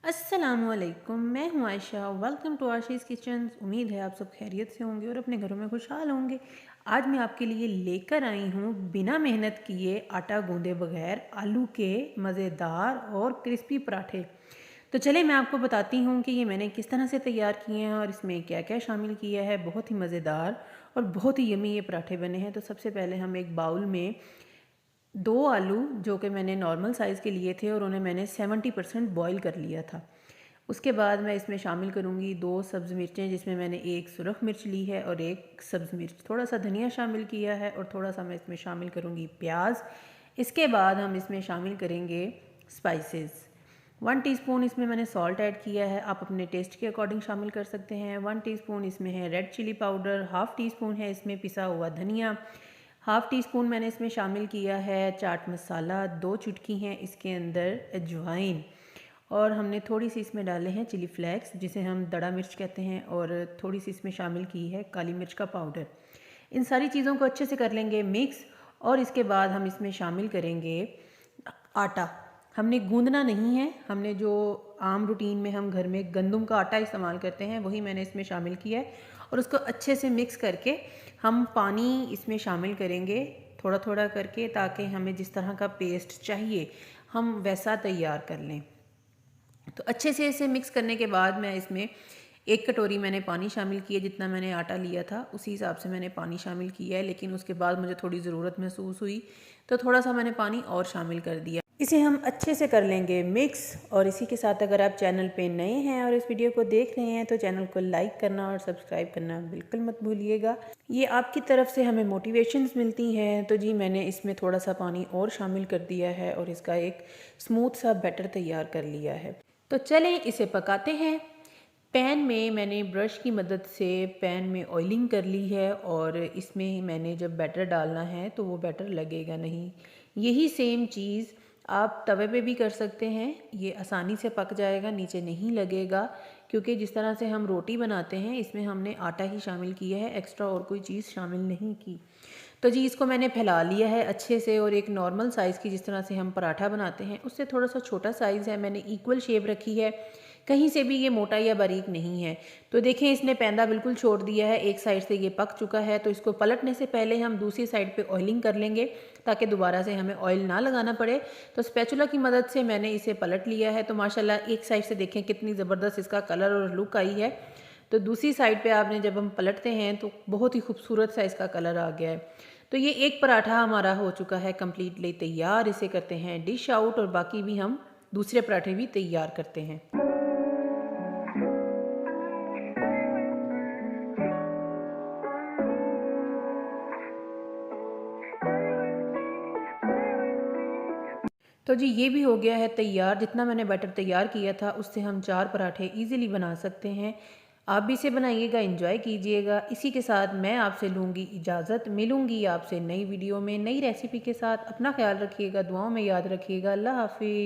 अस्सलामुअलैकुम, मैं हूँ Ayesha. Welcome to Aashi's kitchen. उम्मीद है आप सब खैरियत से होंगे और अपने घरों में खुशहाल होंगे। आज मैं आपके लिए लेकर आई हूँ बिना मेहनत किए आटा गूंदे बगैर आलू के मज़ेदार और क्रिस्पी पराठे। तो चले मैं आपको बताती हूँ कि ये मैंने किस तरह से तैयार किए हैं और इसमें क्या क्या शामिल किया है। बहुत ही मज़ेदार और बहुत ही यमी ये पराठे बने हैं। तो सबसे पहले हम एक बाउल में 2 आलू जो कि मैंने नॉर्मल साइज़ के लिए थे और उन्हें मैंने 70% बॉईल कर लिया था। उसके बाद मैं इसमें शामिल करूँगी 2 सब्ज़ मिर्चें, जिसमें मैंने एक सुरख मिर्च ली है और एक सब्ज़ मिर्च, थोड़ा सा धनिया शामिल किया है और थोड़ा सा मैं इसमें शामिल करूँगी प्याज। इसके बाद हम इसमें शामिल करेंगे स्पाइसेस। 1 टीस्पून इसमें मैंने सॉल्ट ऐड किया है, आप अपने टेस्ट के अकॉर्डिंग शामिल कर सकते हैं। 1 टीस्पून इसमें है red chilli powder, half teaspoon है इसमें पिसा हुआ धनिया, हाफ़ टी स्पून मैंने इसमें शामिल किया है चाट मसाला, 2 चुटकी हैं इसके अंदर अजवाइन, और हमने थोड़ी सी इसमें डाले हैं चिली फ्लेक्स जिसे हम दड़ा मिर्च कहते हैं, और थोड़ी सी इसमें शामिल की है काली मिर्च का पाउडर। इन सारी चीज़ों को अच्छे से कर लेंगे मिक्स। और इसके बाद हम इसमें शामिल करेंगे आटा। हमने गूंदना नहीं है, हमने जो आम रूटीन में हम घर में गंदम का आटा इस्तेमाल करते हैं वही मैंने इसमें शामिल किया है, और उसको अच्छे से मिक्स करके हम पानी इसमें शामिल करेंगे थोड़ा थोड़ा करके, ताकि हमें जिस तरह का पेस्ट चाहिए हम वैसा तैयार कर लें। तो अच्छे से इसे मिक्स करने के बाद मैं इसमें 1 कटोरी मैंने पानी शामिल किया, जितना मैंने आटा लिया था उसी हिसाब से मैंने पानी शामिल किया है, लेकिन उसके बाद मुझे थोड़ी ज़रूरत महसूस हुई तो थोड़ा सा मैंने पानी और शामिल कर दिया। इसे हम अच्छे से कर लेंगे मिक्स। और इसी के साथ अगर आप चैनल पे नए हैं और इस वीडियो को देख रहे हैं तो चैनल को लाइक करना और सब्सक्राइब करना बिल्कुल मत भूलिएगा, ये आपकी तरफ से हमें मोटिवेशंस मिलती हैं। तो जी मैंने इसमें थोड़ा सा पानी और शामिल कर दिया है और इसका एक स्मूथ सा बैटर तैयार कर लिया है। तो चलें इसे पकाते हैं। पैन में मैंने ब्रश की मदद से पैन में ऑयलिंग कर ली है, और इसमें मैंने जब बैटर डालना है तो वो बैटर लगेगा नहीं। यही सेम चीज़ आप तवे पे भी कर सकते हैं, ये आसानी से पक जाएगा, नीचे नहीं लगेगा, क्योंकि जिस तरह से हम रोटी बनाते हैं इसमें हमने आटा ही शामिल किया है, एक्स्ट्रा और कोई चीज़ शामिल नहीं की। तो जी इसको मैंने फैला लिया है अच्छे से, और एक नॉर्मल साइज़ की जिस तरह से हम पराठा बनाते हैं उससे थोड़ा सा छोटा साइज़ है, मैंने इक्वल शेप रखी है, कहीं से भी ये मोटा या बारीक नहीं है। तो देखें इसने पैंदा बिल्कुल छोड़ दिया है, एक साइड से ये पक चुका है। तो इसको पलटने से पहले हम दूसरी साइड पे ऑयलिंग कर लेंगे ताकि दोबारा से हमें ऑयल ना लगाना पड़े। तो स्पैचुला की मदद से मैंने इसे पलट लिया है। तो माशाल्लाह एक साइड से देखें कितनी ज़बरदस्त इसका कलर और लुक आई है। तो दूसरी साइड पे आपने जब हम पलटते हैं तो बहुत ही खूबसूरत सा इसका कलर आ गया है। तो ये एक पराठा हमारा हो चुका है कम्प्लीटली तैयार। इसे करते हैं डिश आउट, और बाकी भी हम दूसरे पराठे भी तैयार करते हैं। तो जी ये भी हो गया है तैयार। जितना मैंने बैटर तैयार किया था उससे हम 4 पराठे इजीली बना सकते हैं। आप भी इसे बनाइएगा, एंजॉय कीजिएगा। इसी के साथ मैं आपसे लूँगी इजाज़त, मिलूँगी आपसे नई वीडियो में नई रेसिपी के साथ। अपना ख्याल रखिएगा, दुआओं में याद रखिएगा। अल्लाह हाफिज़।